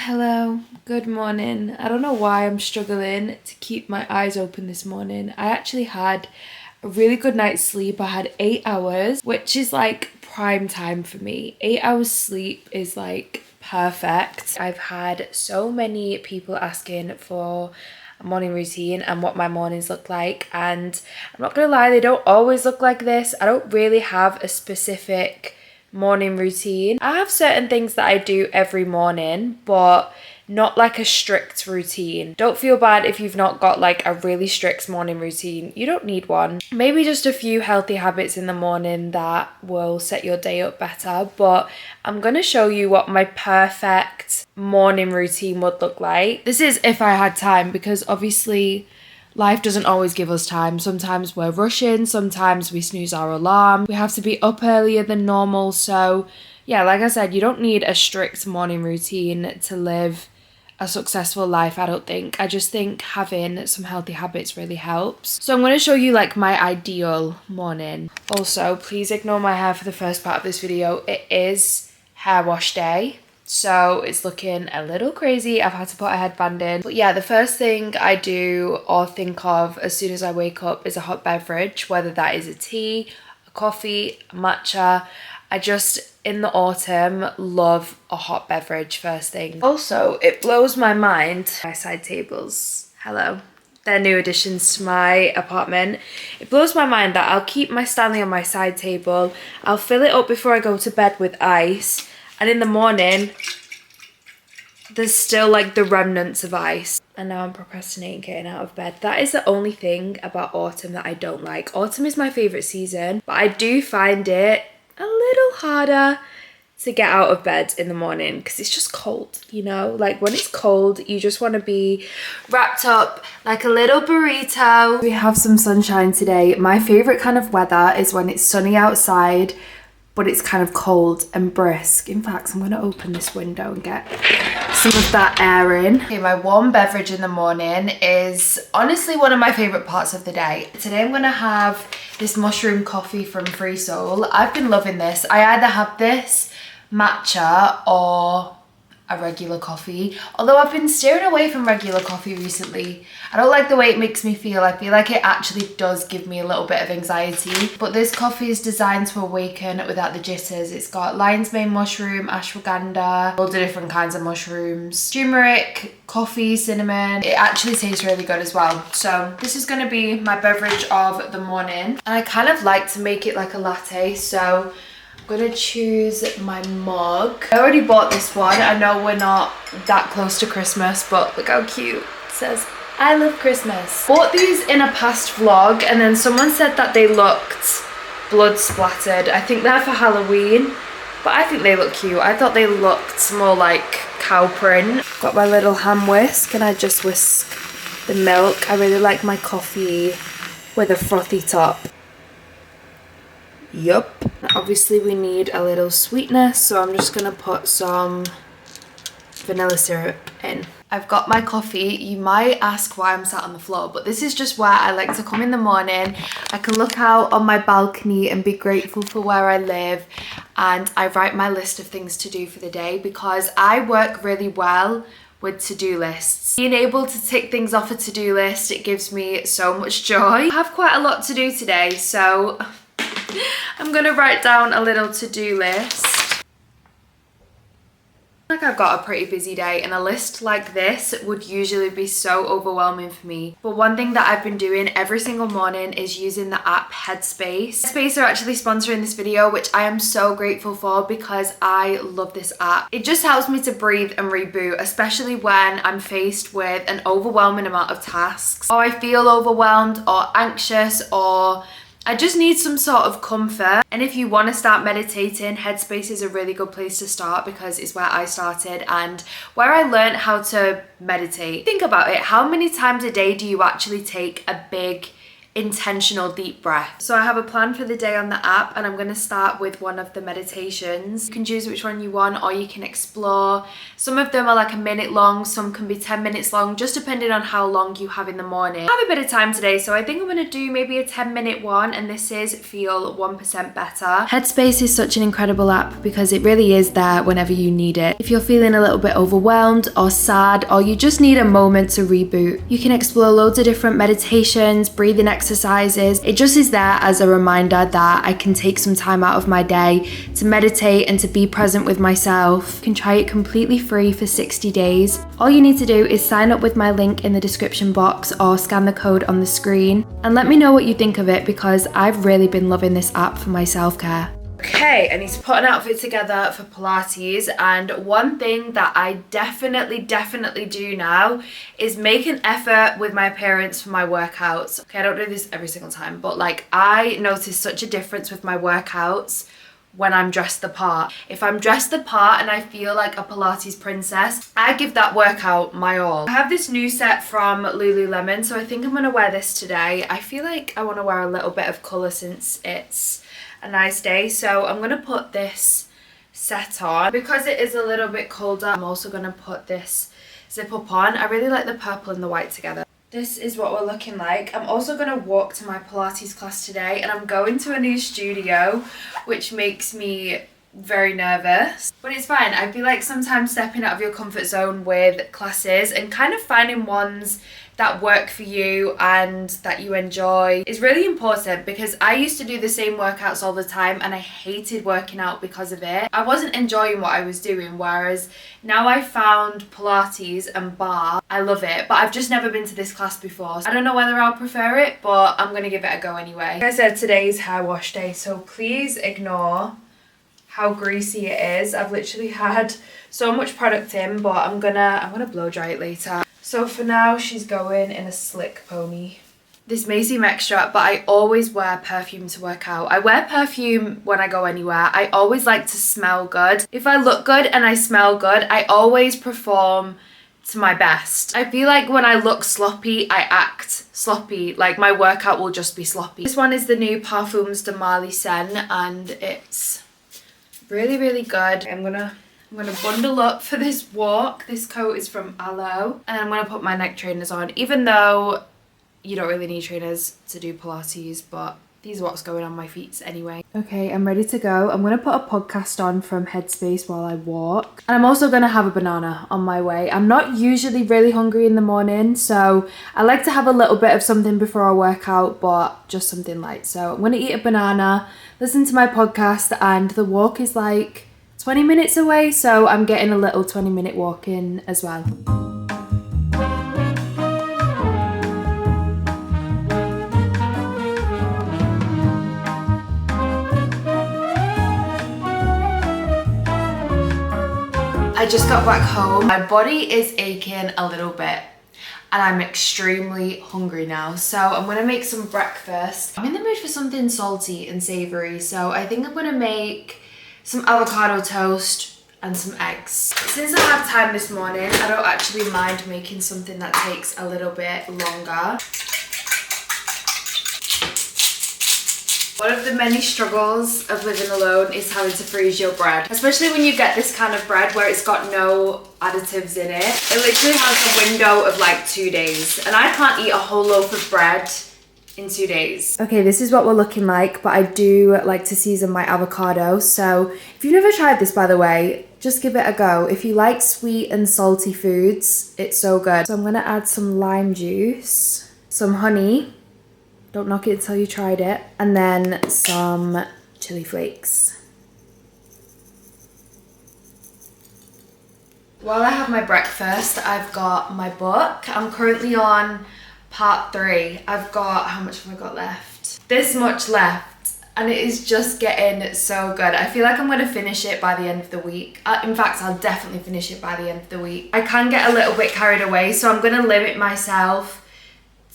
Hello, good morning. I don't know why I'm struggling to keep my eyes open this morning. I actually had a really good night's sleep. I had 8 hours, which is like prime time for me. 8 hours sleep is like perfect. I've had so many people asking for a morning routine and what my mornings look like, and I'm not gonna lie, they don't always look like this. I don't really have a specific morning routine. I have certain things that I do every morning, but not like a strict routine. Don't feel bad if you've not got like a really strict morning routine. You don't need one. Maybe just a few healthy habits in the morning that will set your day up better, but I'm gonna show you what my perfect morning routine would look like. This is if I had time, because obviously life doesn't always give us time. Sometimes we're rushing, sometimes we snooze our alarm. We have to be up earlier than normal. So yeah, like I said, you don't need a strict morning routine to live a successful life, I don't think. I just think having some healthy habits really helps. So I'm going to show you like my ideal morning. Also, please ignore my hair for the first part of this video. It is hair wash day, so it's looking a little crazy. I've had to put a headband in. But yeah, the first thing I do or think of as soon as I wake up is a hot beverage, whether that is a tea, a coffee, a matcha. I just, in the autumn, love a hot beverage first thing. Also, it blows my mind. My side tables, hello. They're new additions to my apartment. It blows my mind that I'll keep my Stanley on my side table. I'll fill it up before I go to bed with ice. And in the morning, there's still like the remnants of ice. And now I'm procrastinating getting out of bed. That is the only thing about autumn that I don't like. Autumn is my favourite season, but I do find it a little harder to get out of bed in the morning because it's just cold, you know? Like when it's cold, you just want to be wrapped up like a little burrito. We have some sunshine today. My favourite kind of weather is when it's sunny outside, but it's kind of cold and brisk. In fact, I'm gonna open this window and get some of that air in. Okay, my warm beverage in the morning is honestly one of my favorite parts of the day. Today I'm gonna have this mushroom coffee from Free Soul. I've been loving this. I either have this matcha or a regular coffee, although I've been steering away from regular coffee recently. I don't like the way it makes me feel. I feel like it actually does give me a little bit of anxiety, but this coffee is designed to awaken without the jitters. It's got lion's mane mushroom, ashwagandha, all the different kinds of mushrooms, turmeric, coffee, cinnamon. It actually tastes really good as well. So this is going to be my beverage of the morning, and I kind of like to make it like a latte, so I'm gonna choose my mug. I already bought this one. I know we're not that close to Christmas, but look how cute. It says, I love Christmas. Bought these in a past vlog, and then someone said that they looked blood splattered. I think they're for Halloween, but I think they look cute. I thought they looked more like cow print. Got my little hand whisk, and I just whisk the milk. I really like my coffee with a frothy top. Yup. Obviously we need a little sweetness, so I'm just gonna put some vanilla syrup in. I've got my coffee. You might ask why I'm sat on the floor, but this is just where I like to come in the morning. I can look out on my balcony and be grateful for where I live, and I write my list of things to do for the day because I work really well with to-do lists. Being able to tick things off a to-do list, it gives me so much joy. I have quite a lot to do today, so I'm gonna write down a little to-do list. Like I've got a pretty busy day, and a list like this would usually be so overwhelming for me. But one thing that I've been doing every single morning is using the app Headspace. Headspace are actually sponsoring this video, which I am so grateful for because I love this app. It just helps me to breathe and reboot, especially when I'm faced with an overwhelming amount of tasks, or I feel overwhelmed or anxious, or I just need some sort of comfort. And if you want to start meditating, Headspace is a really good place to start because it's where I started and where I learned how to meditate. Think about it. How many times a day do you actually take a big intentional deep breath. So I have a plan for the day on the app, and I'm going to start with one of the meditations. You can choose which one you want, or you can explore. Some of them are like a minute long, some can be 10 minutes long, just depending on how long you have in the morning. I have a bit of time today, so I think I'm going to do maybe a 10-minute one, and this is Feel 1% Better. Headspace is such an incredible app because it really is there whenever you need it. If you're feeling a little bit overwhelmed or sad, or you just need a moment to reboot, you can explore loads of different meditations, breathing exercises. It just is there as a reminder that I can take some time out of my day to meditate and to be present with myself. You can try it completely free for 60 days. All you need to do is sign up with my link in the description box or scan the code on the screen, and let me know what you think of it because I've really been loving this app for my self-care. Okay, I need to put an outfit together for Pilates, and one thing that I definitely do now is make an effort with my appearance for my workouts. Okay, I don't do this every single time, but like I notice such a difference with my workouts when I'm dressed the part. If I'm dressed the part and I feel like a Pilates princess, I give that workout my all. I have this new set from Lululemon, so I think I'm gonna wear this today. I feel like I wanna wear a little bit of colour since it's a nice day, so I'm gonna put this set on. Because it is a little bit colder, I'm also gonna put this zip up on. I really like the purple and the white together. This is what we're looking like. I'm also gonna walk to my Pilates class today, and I'm going to a new studio, which makes me very nervous, but it's fine. I feel like sometimes stepping out of your comfort zone with classes and kind of finding ones that work for you and that you enjoy is really important, because I used to do the same workouts all the time and I hated working out because of it. I wasn't enjoying what I was doing, whereas now I found Pilates and barre. I love it, but I've just never been to this class before. So I don't know whether I'll prefer it, but I'm gonna give it a go anyway. Like I said, today's hair wash day, so please ignore how greasy it is. I've literally had so much product in, but I'm gonna blow dry it later. So for now, she's going in a slick pony. This may seem extra, but I always wear perfume to work out. I wear perfume when I go anywhere. I always like to smell good. If I look good and I smell good, I always perform to my best. I feel like when I look sloppy, I act sloppy. Like my workout will just be sloppy. This one is the new Parfums de Marly Sen, and it's really good. I'm gonna bundle up for this walk. This coat is from Aloe, and I'm gonna put my neck trainers on, even though you don't really need trainers to do Pilates, but these are what's going on my feet anyway. Okay, I'm ready to go. I'm gonna put a podcast on from Headspace while I walk, and I'm also gonna have a banana on my way. I'm not usually really hungry in the morning, so I like to have a little bit of something before I work out, but just something light. So I'm gonna eat a banana, listen to my podcast, and the walk is like 20 minutes away, so I'm getting a little 20-minute walk in as well. I just got back home. My body is aching a little bit and I'm extremely hungry now, so I'm gonna make some breakfast. I'm in the mood for something salty and savory, so I think I'm gonna make some avocado toast and some eggs. Since I have time this morning, I don't actually mind making something that takes a little bit longer. One of the many struggles of living alone is having to freeze your bread, especially when you get this kind of bread where it's got no additives in it. It literally has a window of like 2 days, and I can't eat a whole loaf of bread in 2 days. Okay, this is what we're looking like, but I do like to season my avocado. So if you've never tried this, by the way, just give it a go. If you like sweet and salty foods, it's so good. So I'm gonna add some lime juice, some honey, don't knock it until you tried it, and then some chili flakes. While I have my breakfast, I've got my book. I'm currently on part 3. I've got, how much have I got left? This much left, and it is just getting so good. I feel like I'm gonna finish it by the end of the week. In fact, I'll definitely finish it by the end of the week. I can get a little bit carried away, so I'm gonna limit myself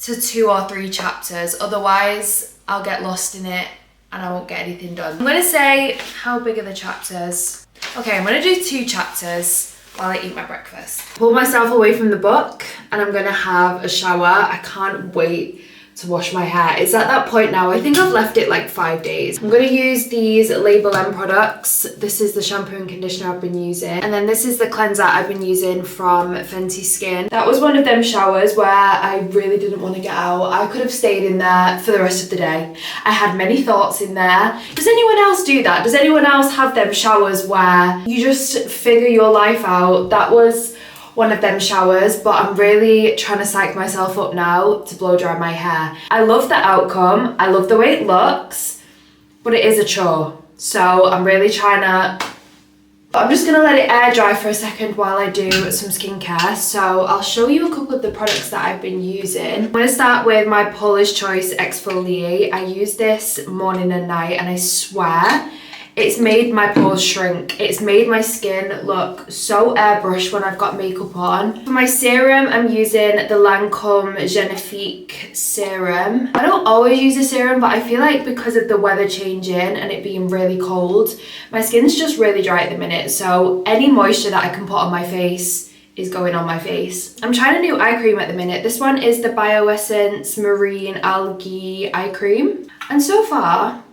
to 2 or 3 chapters, otherwise I'll get lost in it and I won't get anything done. I'm gonna say, how big are the chapters? Okay, I'm gonna do 2 chapters while I eat my breakfast. Pull myself away from the book and I'm gonna have a shower. I can't wait to wash my hair. It's at that point now. I think I've left it like 5 days. I'm going to use these Label M products. This is the shampoo and conditioner I've been using. And then this is the cleanser I've been using from Fenty Skin. That was one of them showers where I really didn't want to get out. I could have stayed in there for the rest of the day. I had many thoughts in there. Does anyone else do that? Does anyone else have them showers where you just figure your life out? That was one of them showers, but I'm really trying to psych myself up now to blow dry my hair. I love the outcome, I love the way it looks, but it is a chore. So I'm really trying to, I'm just gonna let it air dry for a second while I do some skincare. So I'll show you a couple of the products that I've been using. I'm gonna start with my Paula's Choice Exfoliate. I use this morning and night, and I swear, it's made my pores shrink. It's made my skin look so airbrushed when I've got makeup on. For my serum, I'm using the Lancome Genifique serum. I don't always use a serum, but I feel like because of the weather changing and it being really cold, my skin's just really dry at the minute. So any moisture that I can put on my face is going on my face. I'm trying a new eye cream at the minute. This one is the BioEssence Marine Algae Eye Cream. And so far,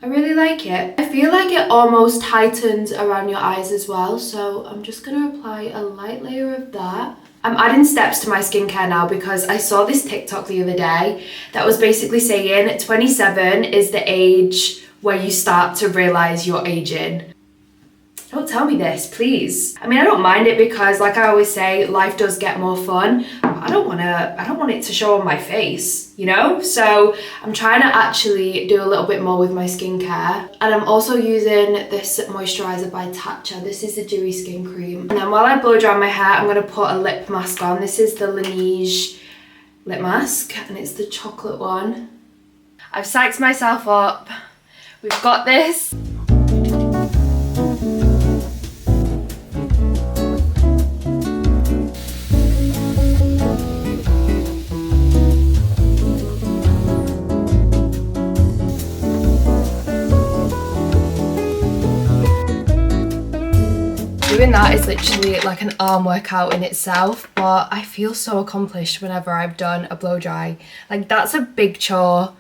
I really like it. I feel like it almost tightens around your eyes as well, so I'm just gonna apply a light layer of that. I'm adding steps to my skincare now because I saw this TikTok the other day that was basically saying 27 is the age where you start to realize you're aging. Don't tell me this, please. I mean, I don't mind it because, like I always say, life does get more fun. But I don't want it to show on my face, you know? So I'm trying to actually do a little bit more with my skincare. And I'm also using this moisturizer by Tatcha. This is the Dewy Skin Cream. And then while I blow dry my hair, I'm gonna put a lip mask on. This is the Laneige lip mask, and it's the chocolate one. I've psyched myself up. We've got this. Doing that is literally like an arm workout in itself, but I feel so accomplished whenever I've done a blow dry. Like, that's a big chore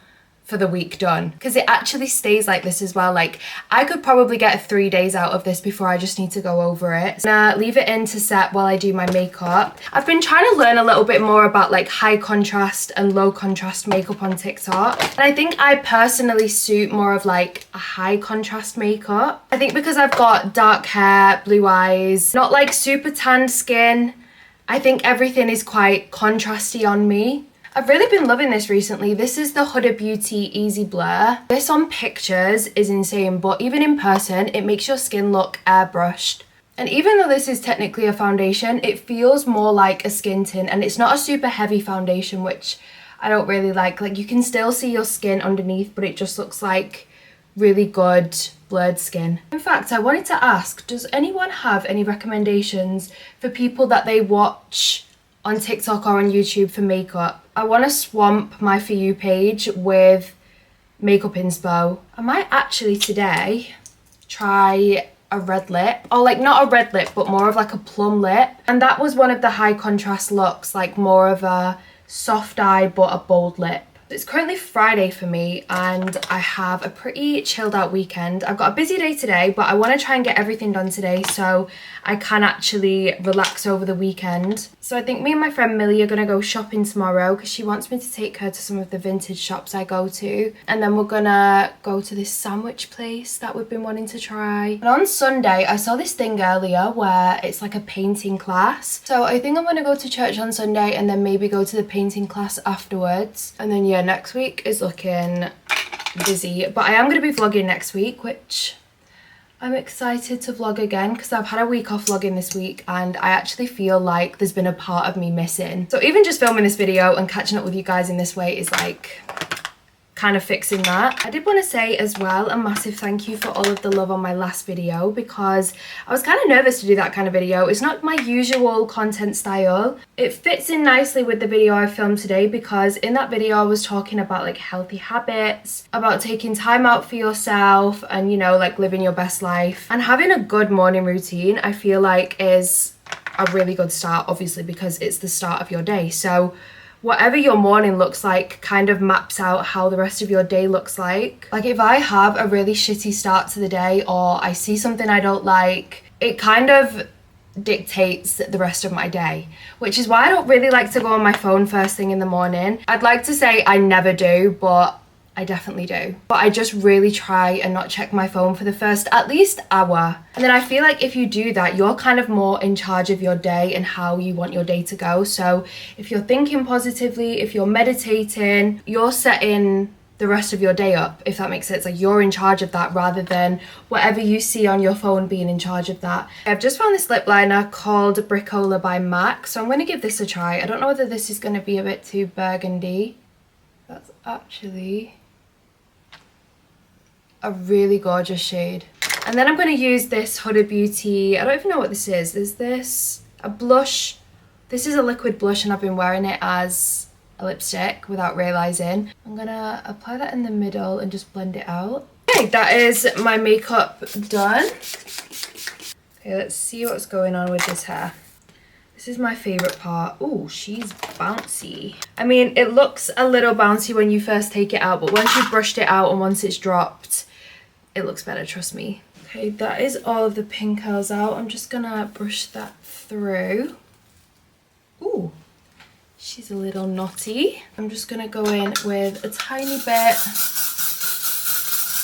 for the week done, because it actually stays like this as well. Like, I could probably get 3 days out of this before I just need to go over it. Now leave it in to set while I do my makeup. I've been trying to learn a little bit more about like high contrast and low contrast makeup on TikTok, and I think I personally suit more of like a high contrast makeup. I think because I've got dark hair, blue eyes, not like super tanned skin, I think everything is quite contrasty on me. I've really been loving this recently. This is the Huda Beauty Easy Blur. This on pictures is insane, but even in person, it makes your skin look airbrushed. And even though this is technically a foundation, it feels more like a skin tint, and it's not a super heavy foundation, which I don't really like. Like, you can still see your skin underneath, but it just looks like really good blurred skin. In fact, I wanted to ask, does anyone have any recommendations for people that they watch on TikTok or on YouTube for makeup? I want to swamp my For You page with makeup inspo. I might actually today try a red lip, or like not a red lip, but more of like a plum lip. And that was one of the high contrast looks, like more of a soft eye but a bold lip. It's currently Friday for me, and I have a pretty chilled out weekend. I've got a busy day today, but I want to try and get everything done today so I can actually relax over the weekend. So I think me and my friend Millie are going to go shopping tomorrow because she wants me to take her to some of the vintage shops I go to. And then we're going to go to this sandwich place that we've been wanting to try. And on Sunday, I saw this thing earlier where it's like a painting class. So I think I'm going to go to church on Sunday and then maybe go to the painting class afterwards. And then yeah, next week is looking busy, but I am going to be vlogging next week, which I'm excited to vlog again because I've had a week off vlogging this week and I actually feel like there's been a part of me missing. So even just filming this video and catching up with you guys in this way is like kind of fixing that. I did want to say as well a massive thank you for all of the love on my last video, because I was kind of nervous to do that kind of video. It's not my usual content style. It fits in nicely with the video I filmed today, because in that video I was talking about like healthy habits, about taking time out for yourself and, you know, like living your best life. And having a good morning routine, I feel like is a really good start, obviously, because it's the start of your day. So whatever your morning looks like kind of maps out how the rest of your day looks like. Like if I have a really shitty start to the day or I see something I don't like, it kind of dictates the rest of my day, which is why I don't really like to go on my phone first thing in the morning. I'd like to say I never do, but I definitely do. But I just really try and not check my phone for the first at least hour. And then I feel like if you do that, you're kind of more in charge of your day and how you want your day to go. So if you're thinking positively, if you're meditating, you're setting the rest of your day up, if that makes sense. Like you're in charge of that rather than whatever you see on your phone being in charge of that. I've just found this lip liner called Bricola by MAC, so I'm going to give this a try. I don't know whether this is going to be a bit too burgundy. That's actually a really gorgeous shade. And then I'm going to use this Huda Beauty, I don't even know what this is. Is this a blush? This is a liquid blush and I've been wearing it as a lipstick without realizing. I'm gonna apply that in the middle and just blend it out. Okay, that is my makeup done. Okay, let's see what's going on with this hair. This is my favorite part. Oh, she's bouncy. I mean, it looks a little bouncy when you first take it out, but once you've brushed it out and once it's dropped, it looks better, trust me. Okay, that is all of the pin curls out. I'm just gonna brush that through. Ooh. She's a little knotty. I'm just gonna go in with a tiny bit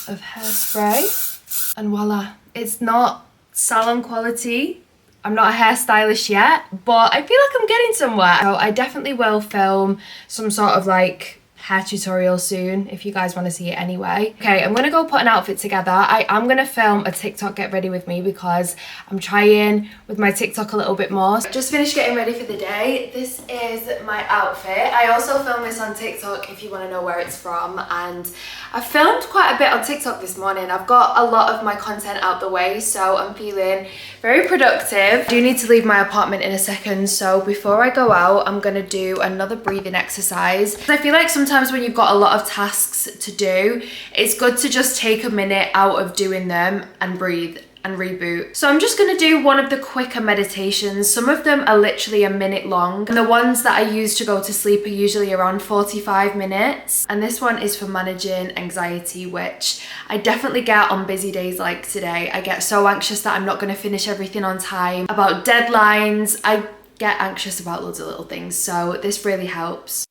of hairspray and voila. It's not salon quality. I'm not a hairstylist yet, but I feel like I'm getting somewhere. So I definitely will film some sort of like hair tutorial soon if you guys want to see it anyway. Okay, I'm gonna go put an outfit together. I am gonna film a TikTok get ready with me because I'm trying with my TikTok a little bit more. Just finished getting ready for the day. This is my outfit. I also filmed this on TikTok if you want to know where it's from, and I filmed quite a bit on TikTok this morning. I've got a lot of my content out the way, so I'm feeling very productive. I do need to leave my apartment in a second, so before I go out, I'm gonna do another breathing exercise. I feel like sometimes when you've got a lot of tasks to do, it's good to just take a minute out of doing them and breathe and reboot. So I'm just gonna do one of the quicker meditations. Some of them are literally a minute long, and the ones that I use to go to sleep are usually around 45 minutes. And this one is for managing anxiety, which I definitely get on busy days like today. I get so anxious that I'm not gonna finish everything on time, about deadlines. I get anxious about loads of little things, so this really helps.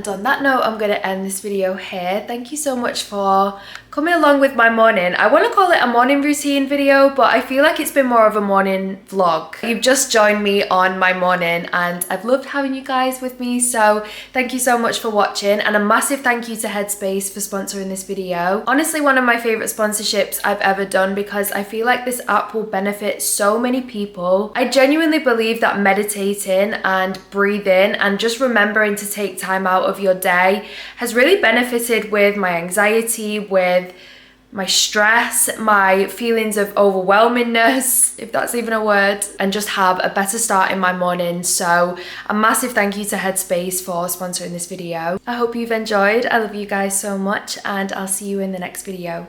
On that note, I'm going to end this video here. Thank you so much for coming along with my morning. I want to call it a morning routine video, but I feel like it's been more of a morning vlog. You've just joined me on my morning and I've loved having you guys with me, so thank you so much for watching, and a massive thank you to Headspace for sponsoring this video. Honestly, one of my favorite sponsorships I've ever done because I feel like this app will benefit so many people. I genuinely believe that meditating and breathing and just remembering to take time out of your day has really benefited with my anxiety, with my stress, my feelings of overwhelmingness, if that's even a word, and just have a better start in my morning. So a massive thank you to Headspace for sponsoring this video. I hope you've enjoyed. I love you guys so much, and I'll see you in the next video.